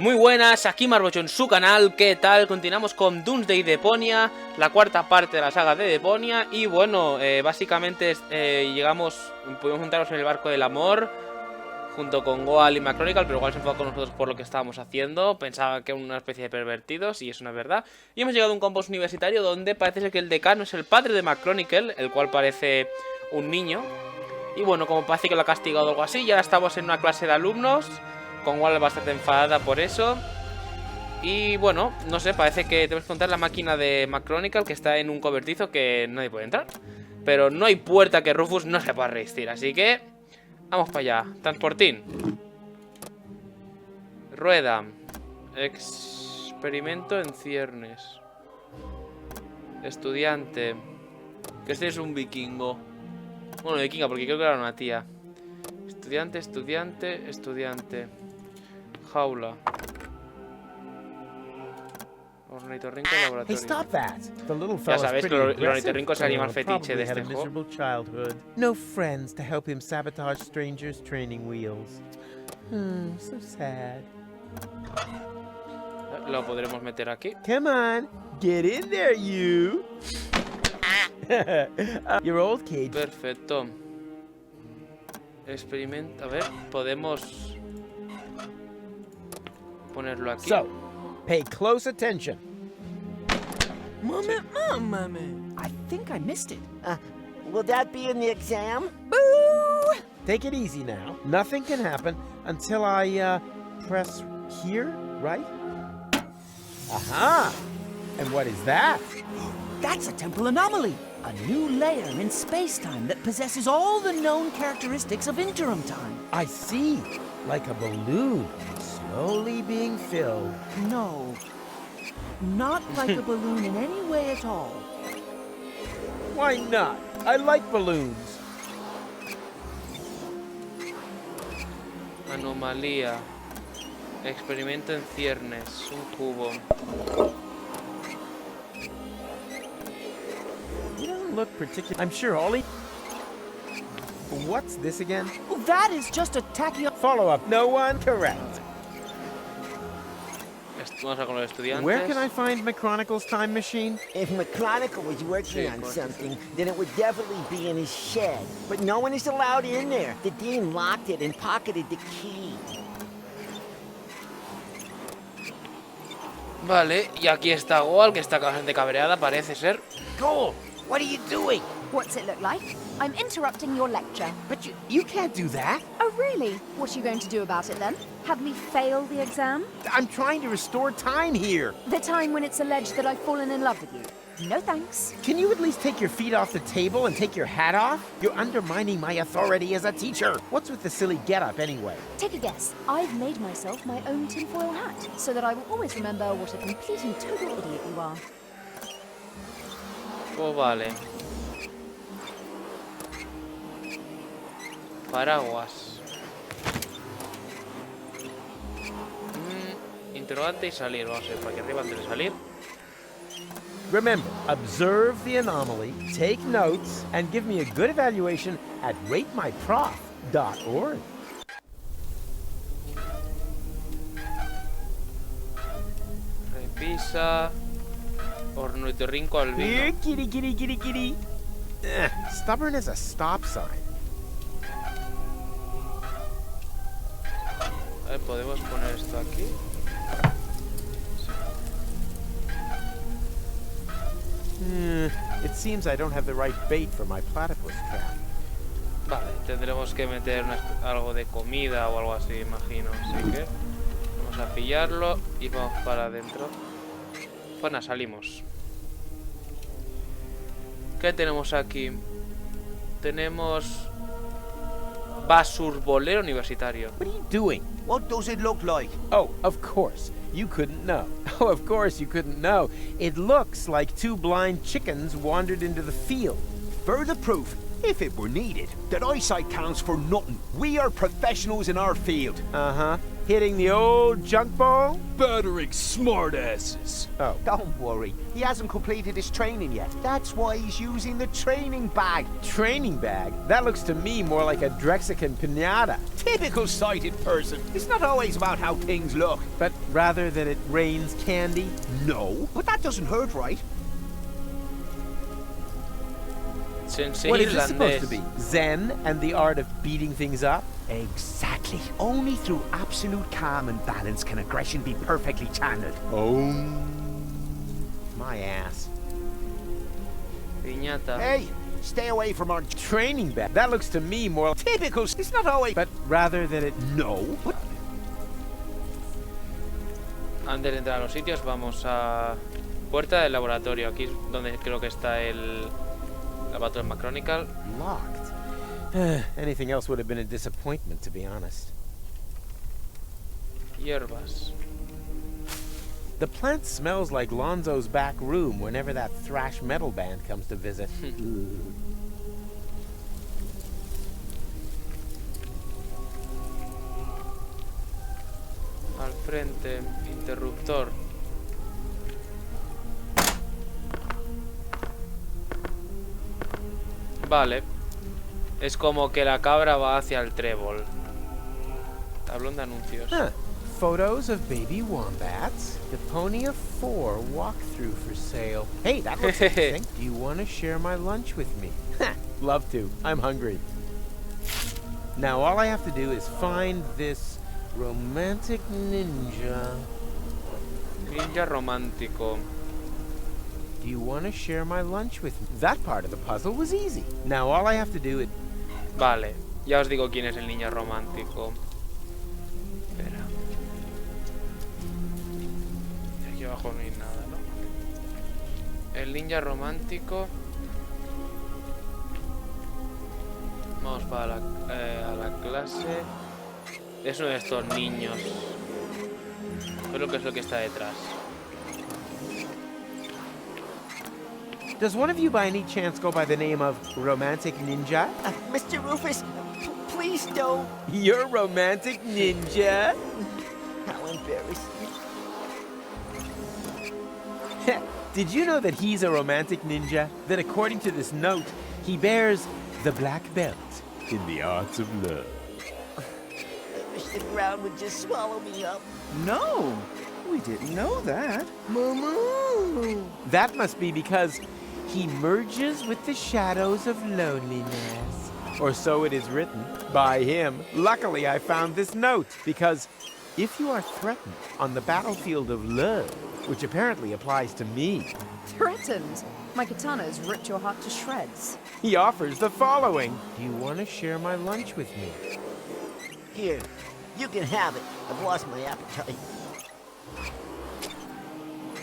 Muy buenas, aquí Marbo en su canal, ¿qué tal? Continuamos con Doomsday Deponia, la cuarta parte de la saga de Deponia. Y bueno, básicamente pudimos juntarnos en el barco del amor junto con Goal y Macronical, pero igual se enfadó con nosotros por lo que estábamos haciendo. Pensaba que eran una especie de pervertidos y eso no es verdad. Y hemos llegado a un campus universitario donde parece ser que el decano es el padre de Macronical, el cual parece un niño. Y bueno, como parece que lo ha castigado o algo así, y ahora estamos en una clase de alumnos con Wall bastante enfadada por eso. Y bueno, no sé, parece que tenemos que encontrar la máquina de Macronical, que está en un cobertizo que nadie puede entrar. Pero no hay puerta que Rufus no se pueda resistir, así que vamos para allá. Transportín. Rueda. Experimento en ciernes. Estudiante. Que este es un vikingo. Bueno, vikinga, porque creo que era una tía. Estudiante, estudiante, estudiante. Jaula. Ornitorrinco laboratorio. Hey, stop that. The little Ya fella's sabéis que pretty el aggressive. ornitorrinco es el animal fetiche de Probably had este a juego. miserable childhood. No friends to help him sabotage strangers' training wheels. So sad. Lo podremos meter aquí. Come on, get in there, you. Your old cage. Perfecto. Experimento. A ver, podemos ponerlo aquí. So, pay close attention. Moment. I think I missed it. Will that be in the exam? Boo! Take it easy now. Nothing can happen until I press here, right? Aha! And what is that? That's a temporal anomaly. A new layer in space-time that possesses all the known characteristics of interim time. I see. Like a balloon, slowly being filled. No. Not like a balloon in any way at all. Why not? I like balloons. Anomalía. Experimento en ciernes. Un cubo. He doesn't look particular. I'm sure Ollie. What's this again? Oh, that is just a tachyon. Follow up. No one correct. Vamos a con los estudiantes. Where can I find McChronicle's time machine? If McChronicle was working on something, then it would definitely be in his shed. But no one is allowed in there. The dean locked it and pocketed the key. Vale, y aquí está Goal, que está bastante cabreada, parece ser. Go! What are you doing? What's it look like? I'm interrupting your lecture. But you can't do that. Oh, really? What are you going to do about it then? Have me fail the exam? I'm trying to restore time here. The time when it's alleged that I've fallen in love with you? No thanks. Can you at least take your feet off the table and take your hat off? You're undermining my authority as a teacher. What's with the silly getup anyway? Take a guess. I've made myself my own tinfoil hat, so that I will always remember what a complete and total idiot you are. Pues vale. Paraguas. Interrogante y salir. Vamos a ver, para aquí arriba antes de salir. Remember, observe the anomaly, take notes, and give me a good evaluation at ratemyprof.org. Repisa. Ornitorrinco Here, albino. kitty, kitty, kitty, kitty. Stubborn as a stop sign. A ver, podemos poner esto aquí. It seems I don't have the right bait for my platypus trap. Vale, tendremos que meter algo de comida o algo así, imagino. Así que vamos a pillarlo y vamos para adentro. Pues nada, salimos. ¿Qué tenemos aquí? Tenemos basurbolero universitario. What are you doing? What does it look like? Oh, of course. You couldn't know. Oh, of course you couldn't know. It looks like two blind chickens wandered into the field. Further proof, if it were needed, that eyesight counts for nothing. We are professionals in our field. Uh-huh. Hitting the old junk bowl? Battering smartasses. Oh. Don't worry. He hasn't completed his training yet. That's why he's using the training bag. Training bag? That looks to me more like a Drexican pinata. Typical sighted person. It's not always about how things look. But rather that it rains candy? No, but that doesn't hurt, right? Sensei What is this supposed to be? irlandés. Zen and the art of beating things up? Exactly. Only through absolute calm and balance can aggression be perfectly channeled. Oh, my ass. Piñata. Hey, stay away from our Training bag? That looks to me more like... typical. It's not always. But rather that it... No, but Antes de entrar a los sitios vamos a... Puerta del laboratorio. Aquí es donde creo que está el... Laboratorio Macronical. Locked. Anything else would have been a disappointment, to be honest. Hierbas. The plant smells like Lonzo's back room whenever that thrash metal band comes to visit. Al frente. Interruptor. Vale. Es como que la cabra va hacia el trébol. Tablón de anuncios. Huh. Photos of baby wombats. Deponia 4 walkthrough for sale. Hey, that looks interesting. Do you want to share my lunch with me? Love to. I'm hungry. Now all I have to do is find this romantic ninja. Ninja romántico. Do you want to share my lunch with me? That part of the puzzle was easy. Now all I have to do is... Vale. Ya os digo quién es el niño romántico. Espera. Aquí abajo no hay nada, ¿no? El ninja romántico. Vamos para a la clase. Es uno de estos niños. Creo que es lo que está detrás. Does one of you by any chance go by the name of Romantic Ninja? Mr. Rufus, please don't. You're Romantic Ninja? How embarrassing. Did you know that he's a romantic ninja? That according to this note, he bears the black belt in the arts of love. I wish the ground would just swallow me up. no, we didn't know that. Moo. That must be because he merges with the shadows of loneliness. Or so it is written by him. Luckily, I found this note because if you are threatened on the battlefield of love, which apparently applies to me, Threatened? My katana has ripped your heart to shreds. he offers the following. Do you want to share my lunch with me? Here, you can have it. I've lost my appetite.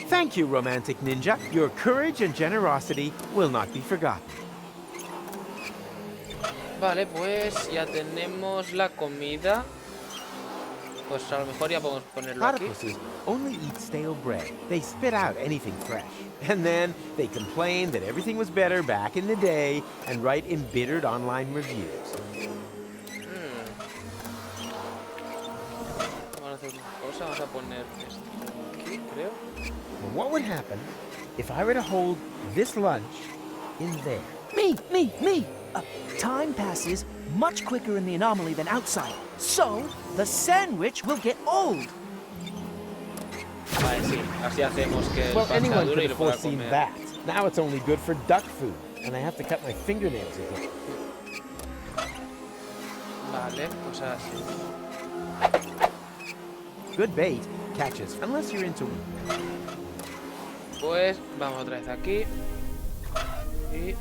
Thank you, Romantic Ninja. Your courage and generosity will not be forgotten. Vale, pues ya tenemos la comida. Pues a lo mejor ya podemos ponerlo aquí. Platypuses only eat stale bread. They spit out anything fresh. And then they complain that everything was better back in the day and write embittered online reviews. Vamos a hacer una cosa, vamos a poner esto aquí, creo. Well, what would happen if I were to hold this lunch in there? Me! Time passes much quicker in the anomaly than outside, so the sandwich will get old. Vale, sí, así hacemos que el Well, pan sea anyone duro could y have lo pueda foreseen comer. that. Now it's only good for duck food, and I have to cut my fingernails again. Vale, pues así. Good bait catches, unless you're into... Pues vamos otra vez aquí. Y...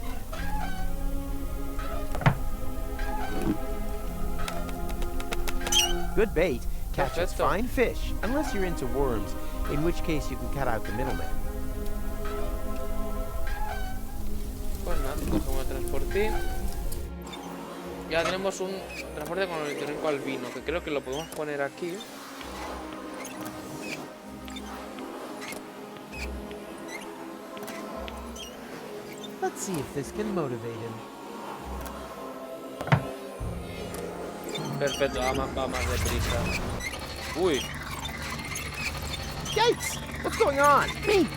Good bait catches Perfecto. fine fish, unless you're into worms, in which case you can cut out the middleman. Pues nada, cogemos el transporte. Ya tenemos un transporte con el ornitorrinco albino, que creo que lo podemos poner aquí. Let's see if this can motivate him. Perfecto, va más deprisa. Uy. Yikes! What's going on? Me.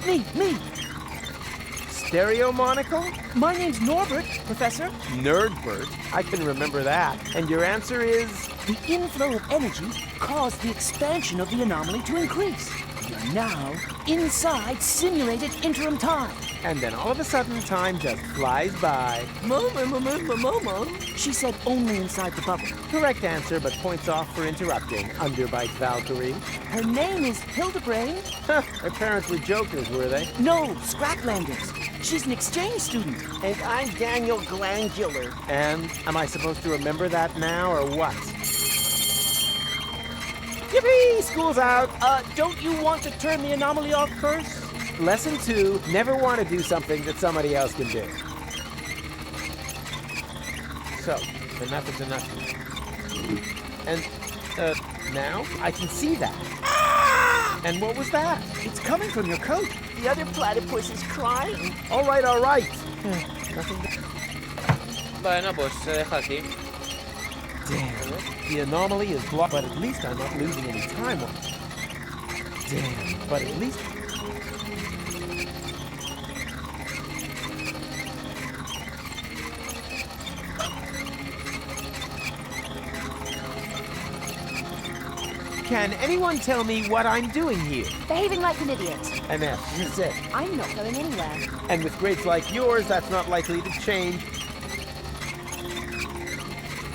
Stereo monocle? My name's Norbert, Professor. Nerdbert? I can remember that. And your answer is? The inflow of energy caused the expansion of the anomaly to increase. You're now inside simulated interim time. And then all of a sudden, time just flies by. Mama. She said only inside the bubble. Correct answer, but points off for interrupting. Underbite Valkyrie. Her name is Hildebrand. Her parents were jokers, were they? No, Scraplanders. She's an exchange student. And I'm Daniel Glandular. And am I supposed to remember that now, or what? Yippee! School's out! Don't you want to turn the anomaly off first? Lesson 2, never want to do something that somebody else can do. So, the method's enough. And, now? I can see that. Ah! And what was that? It's coming from your coat. The other platypus is crying. All right. Bueno, pues se deja aquí. Damn, the anomaly is blocked, but at least I'm not losing any time on it. Damn, but at least... Can anyone tell me what I'm doing here? Behaving like an idiot. MF, that's it. I'm not going anywhere. And with grades like yours, that's not likely to change.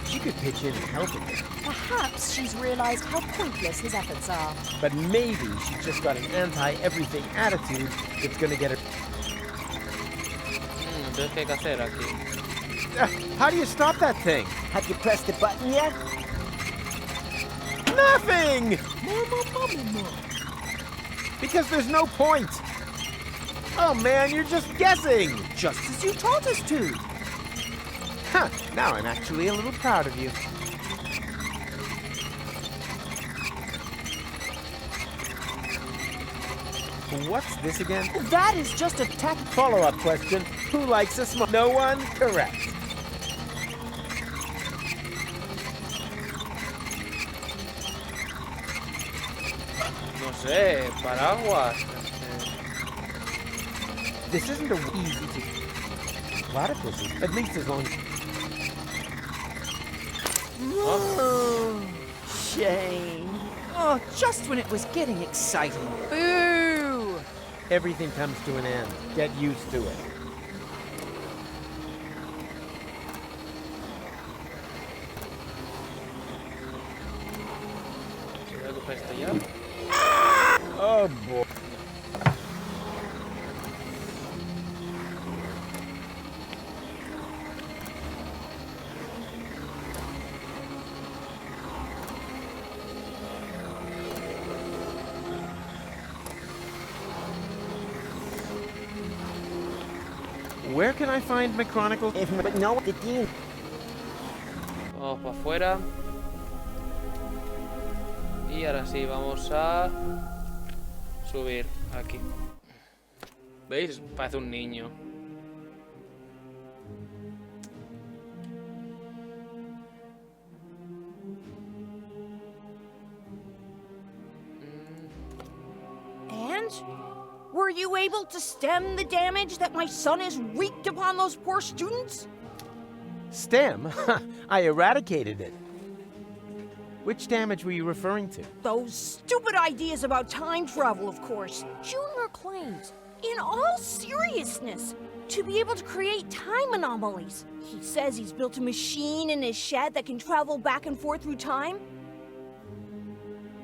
She could pitch in and help him. Perhaps she's realized how pointless his efforts are. But maybe she's just got an anti-everything attitude that's gonna get her... Entonces, ¿qué hay que hacer aquí? How do you stop that thing? Have you pressed the button yet? Nothing! Because there's no point. Oh man, you're just guessing. Just as you taught us to. Huh, now I'm actually a little proud of you. What's this again? That is just a tack. Follow-up question. Who likes a smoke? No one? Correct. No sé, paraguas. This isn't a easy to... Platypuses, at least as long... Oh, shame. Oh, just when it was getting exciting. Boo! Everything comes to an end. Get used to it. ¿Se recupera esto ya? Oh boy. Where can I find McChronicle? But no, the dean. Vamos para afuera. Y ahora sí, vamos a subir aquí. ¿Veis? Parece un niño. And? Were you able to stem the damage that my son has wreaked upon those poor students? Stem? I eradicated it. Which damage were you referring to? Those stupid ideas about time travel, of course. Junior claims, in all seriousness, to be able to create time anomalies. He says he's built a machine in his shed that can travel back and forth through time.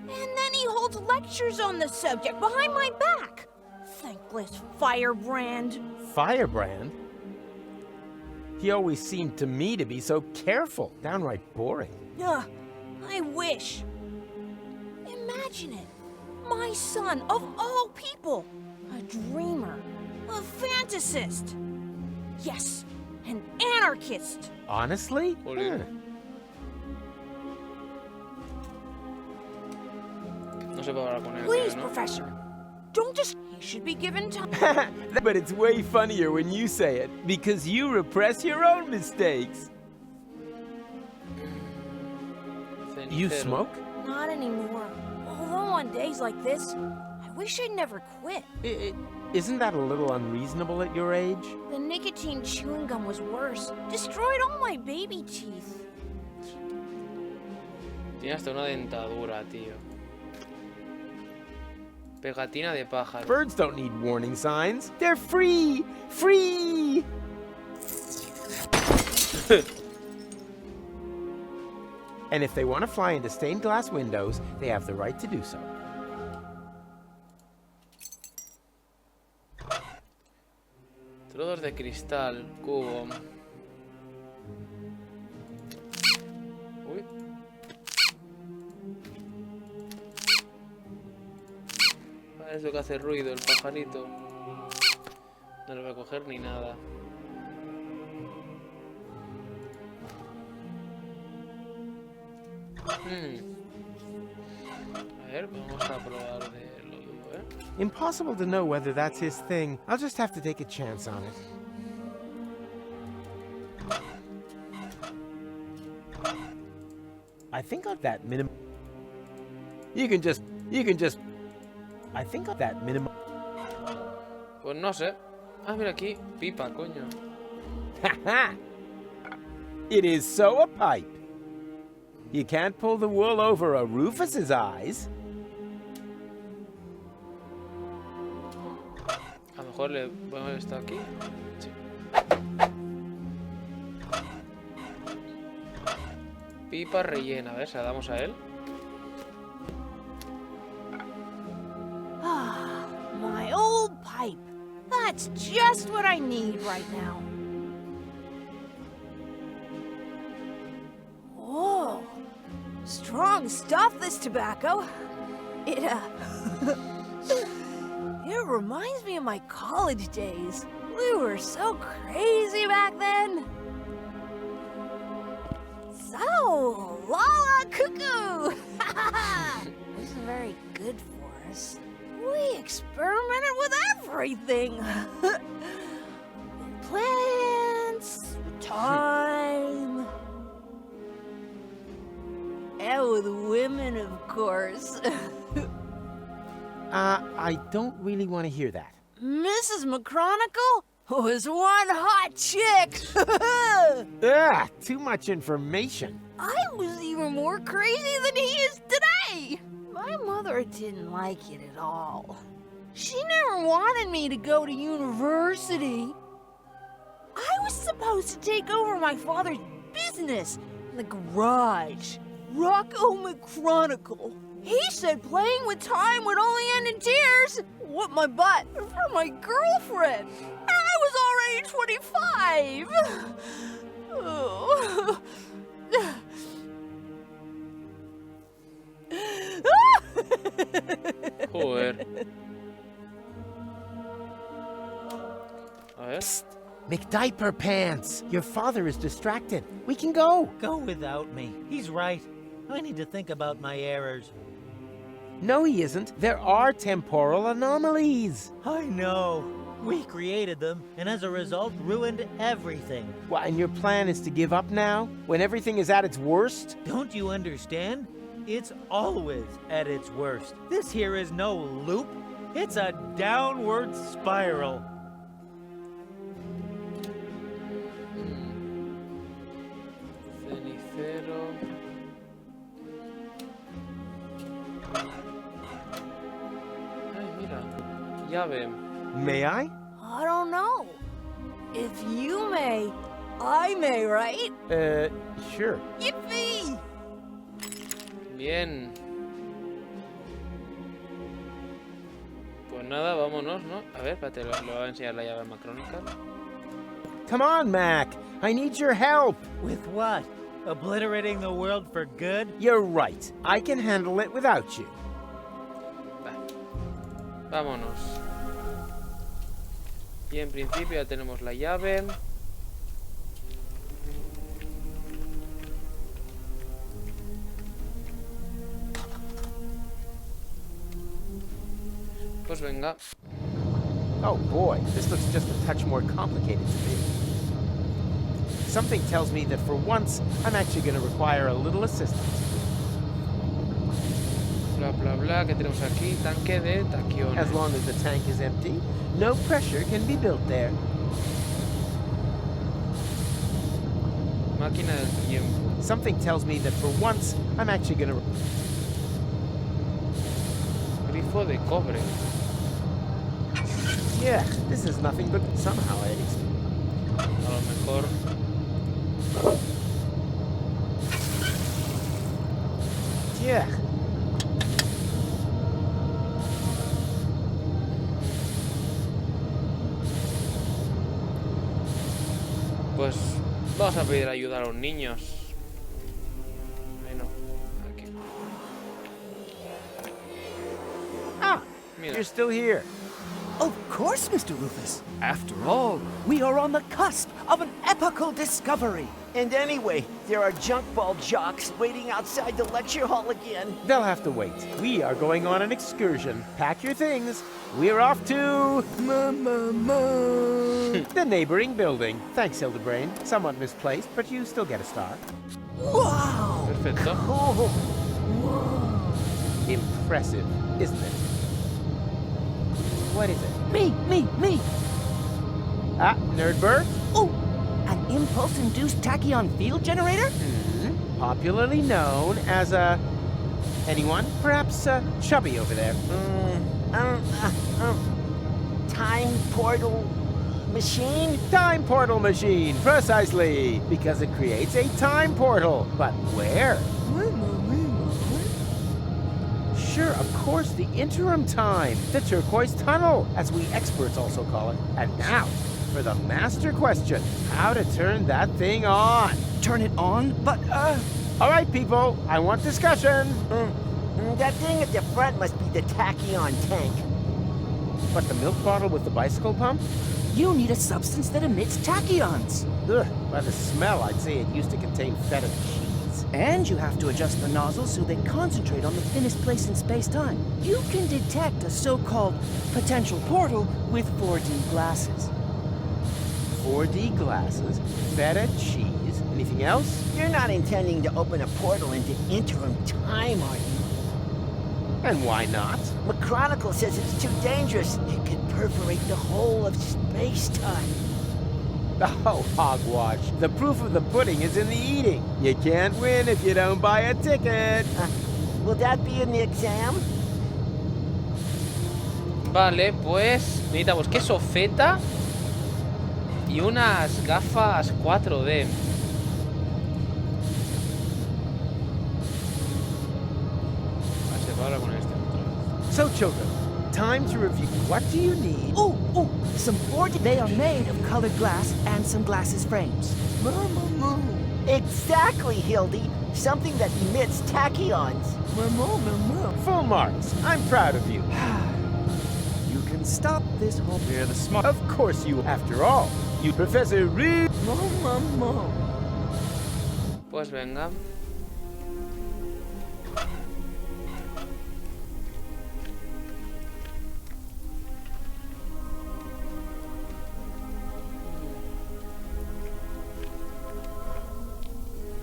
And then he holds lectures on the subject behind my back. Thankless firebrand. Firebrand? He always seemed to me to be so careful. Downright boring. Ugh, I wish. Imagine it. My son, of all people. A dreamer. A fantasist. Yes, an anarchist. Honestly? Joder. No sé para poner. Please, ¿no? Professor. Don't just... He should be given time. But it's way funnier when you say it, because you repress your own mistakes. You Cenicero. smoke? not anymore. Although on days like this, I wish I'd never quit. Isn't that a little unreasonable at your age? The nicotine chewing gum was worse. Destroyed all my baby teeth. Tiene hasta una dentadura, tío. Pegatina de pájaro. Birds don't need warning signs. They're free! Free! And if they want to fly into stained glass windows, they have the right to do so. Trozos de cristal, cubo. Uy. Es lo que hace ruido el pajarito. No lo voy a coger ni nada. A ver, vamos a probar de lo duro, ¿eh? Impossible to know whether that's his thing. I'll just have to take a chance on it. I think of that minimum. You can just. I think of that minimum. Pues no sé. Ah, mira aquí. Pipa, coño. Haha! It is so a pipe. You can't pull the wool over a Rufus's eyes. A lo mejor le ponemos esto aquí. Sí. Pipa rellena, a ver, se la damos a él. Ah, my old pipe. That's just what I need right now. Whoa. Strong stuff, this tobacco. It, it reminds me of my college days. We were so crazy back then. So, Lala Cuckoo! This is very good for us. We experimented with everything. With plants, time, and with women, of course. I don't really want to hear that. Mrs. McChronicle was one hot chick. Ugh, too much information. I was even more crazy than he is today. My mother didn't like it at all. She never wanted me to go to university. I was supposed to take over my father's business in the garage. Rocco McChronicle. He said playing with time would only end in tears. What my butt for my girlfriend. I was already 25. Oh. Joder. A ver. Psst, McDiaper Pants. Your father is distracted. We can go. Go without me. He's right. I need to think about my errors. No, he isn't. There are temporal anomalies. I know. We created them, and as a result, ruined everything. What, and your plan is to give up now? When everything is at its worst? Don't you understand? It's always at its worst. This here is no loop. It's a downward spiral. Cenicero. Ay, mira. Llave. May I? I don't know. If you may, I may, right? Sure. Yippee! Bien. Pues nada, vámonos, ¿no? A ver, espérate, lo voy a enseñar la llave macrónica. Come on, Mac. I need your help. With what? Obliterating the world for good? You're right. I can handle it without you. Va. Vámonos. Y en principio ya tenemos la llave. Pues venga. Oh boy, this looks just a touch more complicated to me. Something tells me that for once, I'm actually going to require a little assistance. Bla, bla, bla. ¿Qué tenemos aquí? Tanque de taquiones. As long as the tank is empty, no pressure can be built there. Máquina del tiempo. Something tells me that for once, I'm actually gonna... Grifo de cobre. Yeah, this is nothing but somehow I A lo mejor... Yeah. Pues vamos a pedir ayuda a los niños. Bueno, aquí. Ah, Mira. you're still here. Of course, Mr. Rufus. After all, we are on the cusp of an epochal discovery. And anyway, there are junk ball jocks waiting outside the lecture hall again. They'll have to wait. We are going on an excursion. Pack your things. We're off to... the neighboring building. Thanks, Hildebrain. Somewhat misplaced, but you still get a star. Wow! Perfecto. Impressive, isn't it? What is it? Me! Ah, Nerdberg? Oh, an impulse-induced tachyon field generator? Popularly known as a... Anyone? Perhaps Chubby over there. Time portal machine? Time portal machine, precisely. Because it creates a time portal. But where? Sure, of course, the interim time. The turquoise tunnel, as we experts also call it. And now, for the master question. How to turn that thing on. Turn it on? But, All right, people, I want discussion. That thing at the front must be the tachyon tank. But the milk bottle with the bicycle pump? you need a substance that emits tachyons. Ugh, by the smell, I'd say it used to contain feta cheese. And you have to adjust the nozzles so they concentrate on the thinnest place in space-time. You can detect a so-called potential portal with 4D glasses. 4D glasses, feta cheese, anything else? You're not intending to open a portal into interim time, are you? And why not? McChronicle says it's too dangerous. It could perforate the whole of space-time. Oh, hogwash. The proof of the pudding is in the eating. You can't win if you don't buy a ticket. Will that be in the exam? Vale, pues necesitamos queso feta y unas gafas 4D. Ahora con este otra vez. So, children, time to review. What do you need? Ooh, some 4D. They are made of colored glass and some glasses frames. Exactly, Hildy. Something that emits tachyons. Full marks. I'm proud of you. You can stop this whole beer the smart. Of course you, after all. You Professor Reed. Pues venga.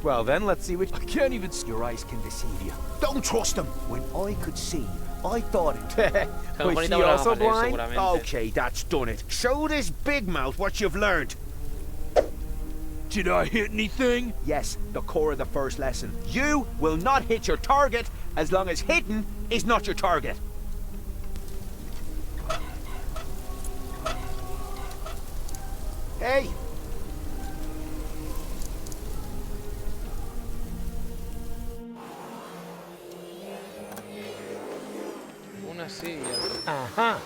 Well then, let's see which... I can't even... Your eyes can deceive you. Don't trust them. When I could see, I thought it. Was she also blind? Okay, that's done it. Show this big mouth what you've learned. Did I hit anything? Yes, the core of the first lesson. You will not hit your target as long as hitting is not your target. Hey! Una sí. Uh-huh.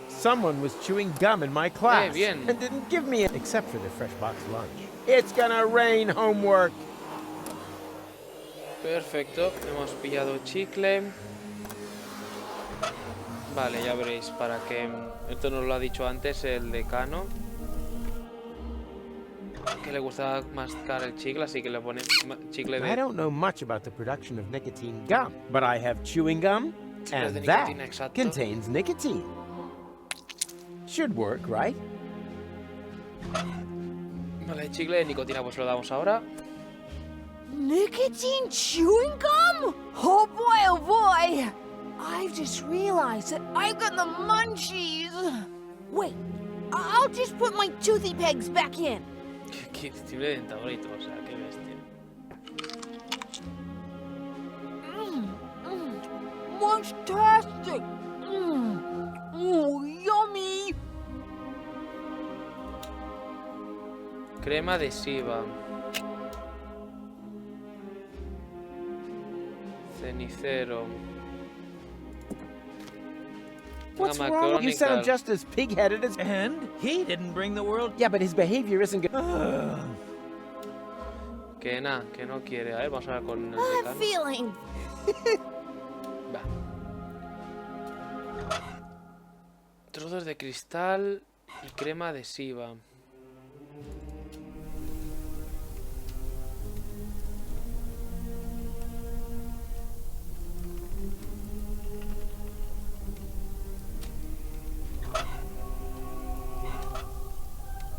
Someone was chewing gum in my class bien. and didn't give me it, except for the fresh box lunch. It's gonna rain homework. Perfecto, hemos pillado chicle. Vale, ya veréis, para que... Esto nos lo ha dicho antes el decano, que le gustaba mascar el chicle, así que le pone chicle I de... don't know much about the production of nicotine gum, but I have chewing gum, and de that nicotina, exacto. contains nicotine. Should work, right? Vale, chicle de nicotina, pues lo damos ahora. Nicotine chewing gum? Oh boy. I've just realized that I've got the munchies. Wait, I'll just put my toothy pegs back in. Qué estilo de dentadura y todo, o sea, qué bestia. Munchtastic. Oh, yummy. Crema adhesiva. Cenicero. What's wrong? You sound just as pig-headed as... And he didn't bring the world... Yeah, but his behavior isn't good. Que nada, que no quiere. A ver, vamos a ver con el I'm decano. feeling. Va. Trozos de cristal y crema adhesiva.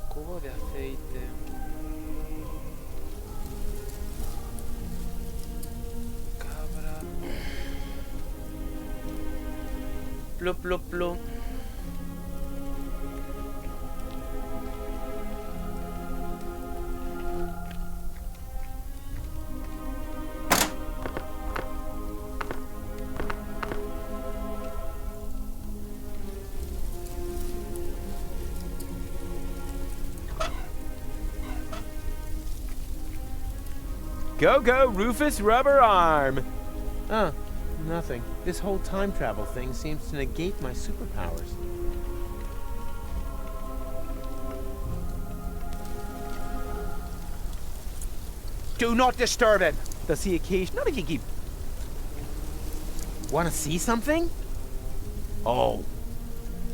Cubo de aceite. Cabra. Plo, plo, plo. Go, Rufus Rubber Arm! Oh, nothing. This whole time travel thing seems to negate my superpowers. Do not disturb him. Does he occasionally... Not if you keep... Want to see something? Oh.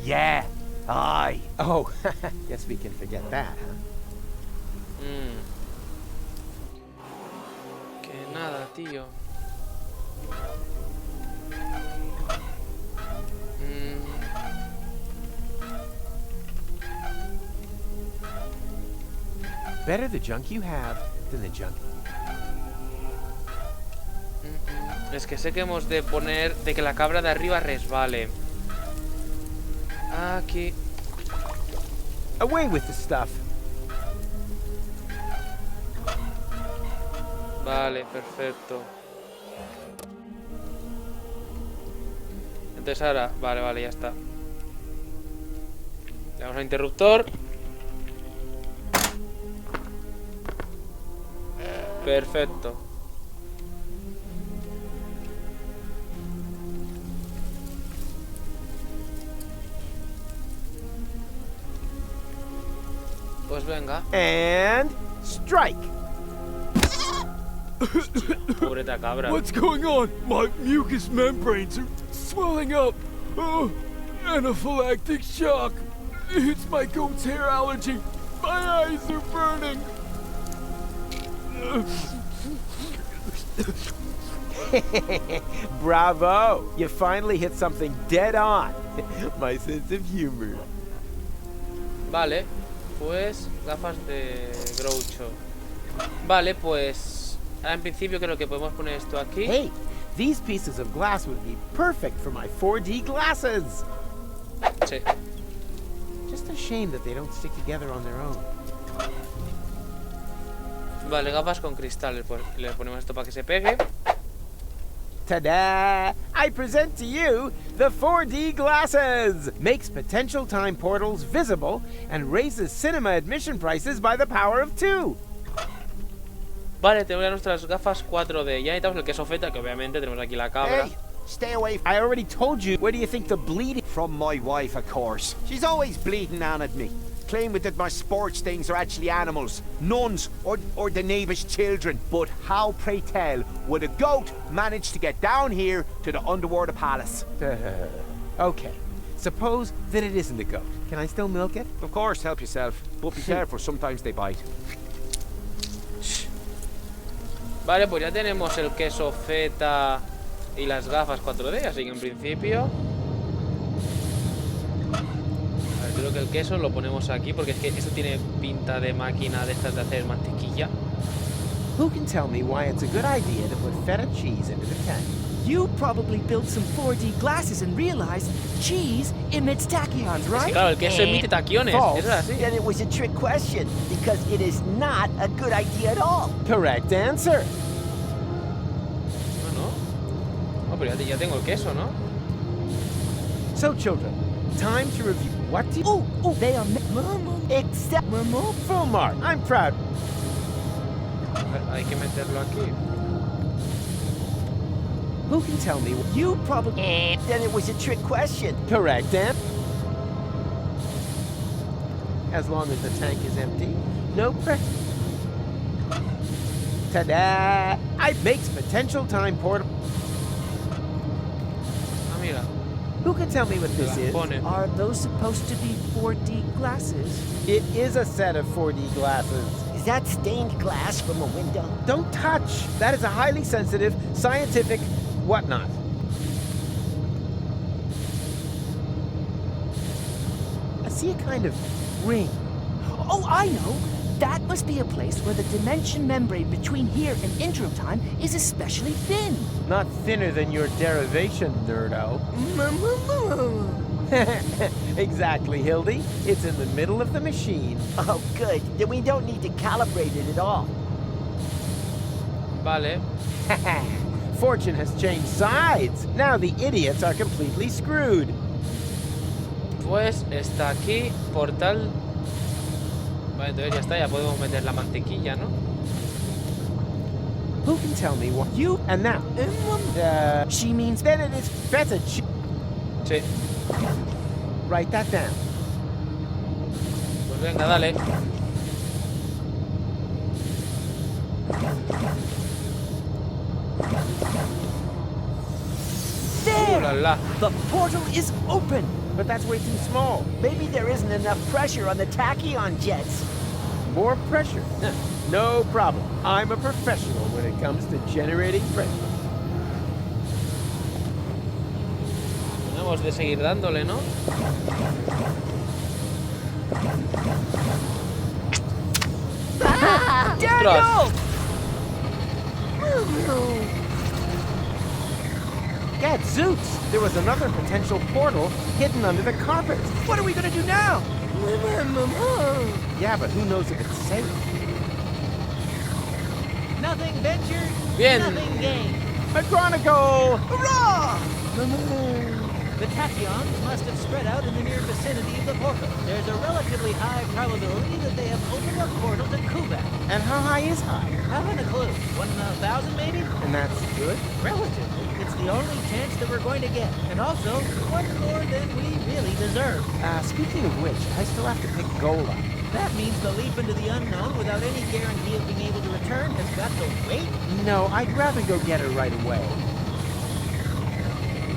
Yeah. Aye. Oh, guess we can forget that, huh? Que nada, tío. Better the junk you have than the junk... Es que sé que hemos de poner de que la cabra de arriba resbale. Aquí. Away with the stuff. Vale, perfecto. Entonces ahora, vale, ya está. Le damos al interruptor. Perfecto. Pues venga. And strike. Pobreta cabra. What's going on? My mucous membranes are swelling up. Oh, anaphylactic shock. It's my goat's hair allergy. My eyes are burning. Bravo! You finally hit something dead on. My sense of humor. Vale, pues gafas de Groucho. Vale, pues ahora en principio creo que podemos poner esto aquí. Hey, these pieces of glass would be perfect for my 4D glasses. Sí. Just a shame that they don't stick together on their own. Vale, gafas con cristales. Pues le ponemos esto para que se pegue. Ta-da! I present to you the 4D glasses! Makes potential time portals visible and raises cinema admission prices by the power of 2. Vale, tenemos ya nuestras gafas 4D. Ya necesitamos el queso feta, que obviamente tenemos aquí la cabra. Hey, stay away I already told you. Where do you think the bleeding... from my wife, of course. She's always bleeding on at me, claiming that my sports things are actually animals, nuns, or the neighbour's children. But how, pray tell, would a goat manage to get down here to the underwater palace? Okay. Suppose that it isn't a goat. Can I still milk it? Of course, help yourself. But be careful, sometimes they bite. Vale, pues ya tenemos el queso feta y las gafas 4D, así que en principio... A ver, creo que el queso lo ponemos aquí, porque es que esto tiene pinta de máquina de estas de hacer mantequilla. Who can tell me why it's a good idea to put feta cheese into the tank? You probably built some 4D glasses and realized cheese emits tachyons, Sí, right? claro, el queso emite taquiones. False. Eso es así. Then it was a trick question, because it is not a good idea at all. Correct answer. No, pero ya tengo el queso, ¿no? So, children, time to review. What do you... Oh, they are... Except Full mark. I'm proud. Hay que meterlo aquí. Who can tell me? You probably... then it was a trick question. Correct answer. As long as the tank is empty, no pressure. Ta-da! I makes potential time portal. Ah, mira. Who can tell me what this Las is? pone. Are those supposed to be 4D glasses? It is a set of 4D glasses. Is that stained glass from a window? Don't touch. That is a highly sensitive, scientific whatnot. I see a kind of ring. Oh, I know! That must be a place where the dimension membrane between here and intro time is especially thin. Not thinner than your derivation, nerdo. Exactly, Hildy. It's in the middle of the machine. Oh, good. Then we don't need to calibrate it at all. Vale. Fortune has changed sides. Now the idiots are completely screwed. Pues está aquí, portal. Vale, entonces ya está, ya podemos meter la mantequilla, ¿no? Who can tell me what you and now? She means... Then it is feta cheese. Sí. Write that down. Pues venga, dale. There! La, la. The portal is open! But that's way too small. Maybe there isn't enough pressure on the tachyon jets. More pressure. No problem. I'm a professional when it comes to generating pressure. Tenemos de seguir dándole, ¿no? ¡Ostras! Gadzooks! There was another potential portal hidden under the carpet. What are we gonna do now? Yeah, but who knows if it's safe? Nothing ventured, Bien. nothing gained. A chronicle! Hurrah! The tachyons must have spread out in the near vicinity of the portal. There's a relatively high probability that they have opened a portal to Kubat. And how high is high? Haven't a clue. 1 in 1,000 maybe? And that's good? Relatively. It's the only chance that we're going to get. And also, one more than we really deserve. Speaking of which, I still have to pick Gola. That means the leap into the unknown without any guarantee of being able to return has got to wait. No, I'd rather go get her right away.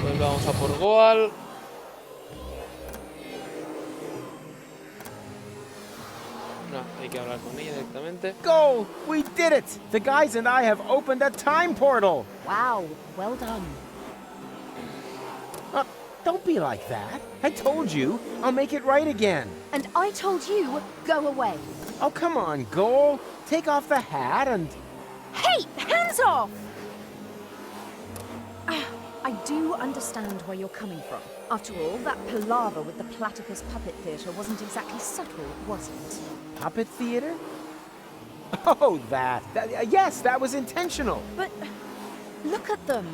Pues vamos a por Goal. No, hay que hablar con ella directamente. Go! We did it! The guys and I have opened a time portal! Wow, well done. Don't be like that. I told you, I'll make it right again. And I told you, go away. Oh, come on, Goal. Take off the hat and... Hey, hands off! I do understand where you're coming from. After all, that palaver with the Platypus Puppet Theatre wasn't exactly subtle, was it? Puppet theater? Oh, that. Yes, that was intentional. But look at them.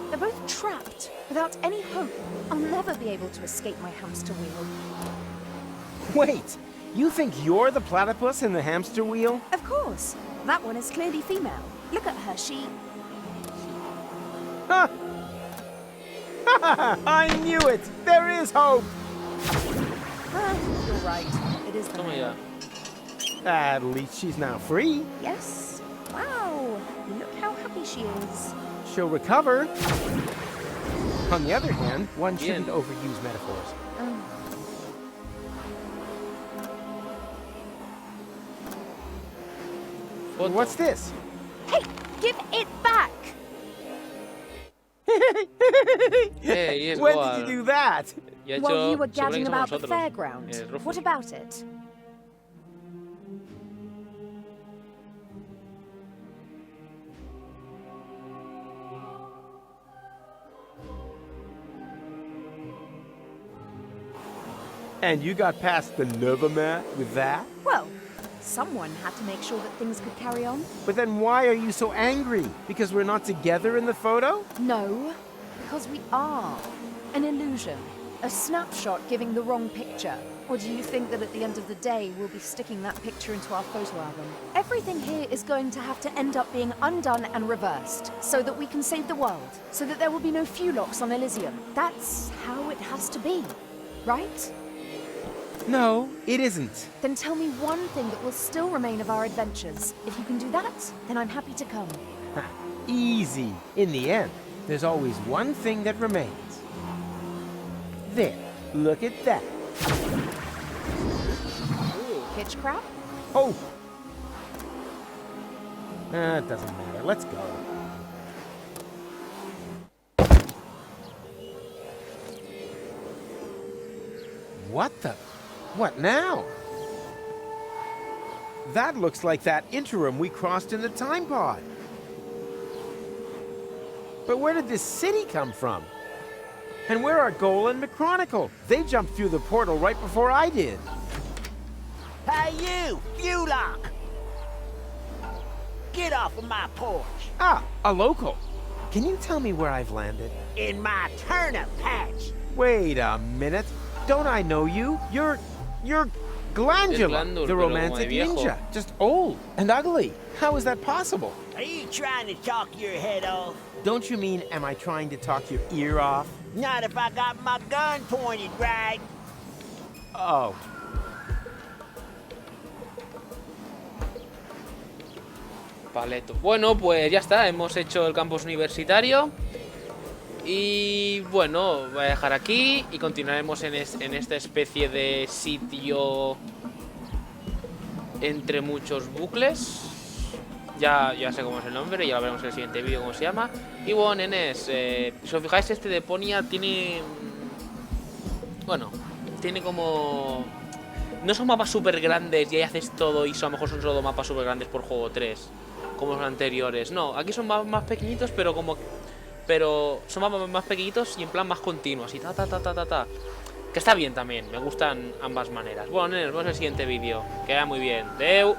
They're both trapped, without any hope. I'll never be able to escape my hamster wheel. Wait, you think you're the platypus in the hamster wheel? Of course. That one is clearly female. Look at her, she... Huh. I knew it! There is hope! You're right. It is the Toma ya. At least she's now free. Yes. Wow. Look how happy she is. She'll recover. On the other hand, one Bien. shouldn't overuse metaphors. Foto. What's this? Hey, give it back! Hey, es When Goal. did you do that? Y ha hecho- While you were se supone gadding que somos about the nosotros. fairground. Rufus. What about it? And you got past the Novomat with that? Well, someone had to make sure that things could carry on. But then why are you so angry? Because we're not together in the photo? No, because we are. An illusion. A snapshot giving the wrong picture. Or do you think that at the end of the day, we'll be sticking that picture into our photo album? Everything here is going to have to end up being undone and reversed, so that we can save the world, so that there will be no Fulocks on Elysium. That's how it has to be, right? No, it isn't. Then tell me one thing that will still remain of our adventures. If you can do that, then I'm happy to come. Easy. In the end, there's always one thing that remains. There, look at that. Pitch crap? Oh! It doesn't matter. Let's go. What the? What now? That looks like that interim we crossed in the time pod. But where did this city come from? And where are Goal and McChronicle? They jumped through the portal right before I did. Hey you, Fulock! Get off of my porch! Ah, a local. Can you tell me where I've landed? In my turnip patch! Wait a minute. Don't I know you? You're Glandula, Glandul, the pero romantic como de viejo. ninja. Just old and ugly. How is that possible? Are you trying to talk your head off? Don't you mean, am I trying to talk your ear off? Not if I got my gun pointed right. Oh. Paleto. Bueno, pues ya está, hemos hecho el campus universitario. Y bueno, voy a dejar aquí y continuaremos en esta especie de sitio entre muchos bucles. Ya sé cómo es el nombre, ya lo veremos en el siguiente vídeo cómo se llama. Y bueno, nenes, si os fijáis, este Deponia tiene... Bueno, tiene como... No son mapas súper grandes y ahí haces todo y a lo mejor son solo mapas súper grandes por juego 3, como los anteriores. No, aquí son mapas más pequeñitos, pero son mapas más pequeñitos y en plan más continuos y ta. Que está bien también, me gustan ambas maneras. Bueno, nenes, nos vemos en el siguiente vídeo. Queda muy bien. Deu.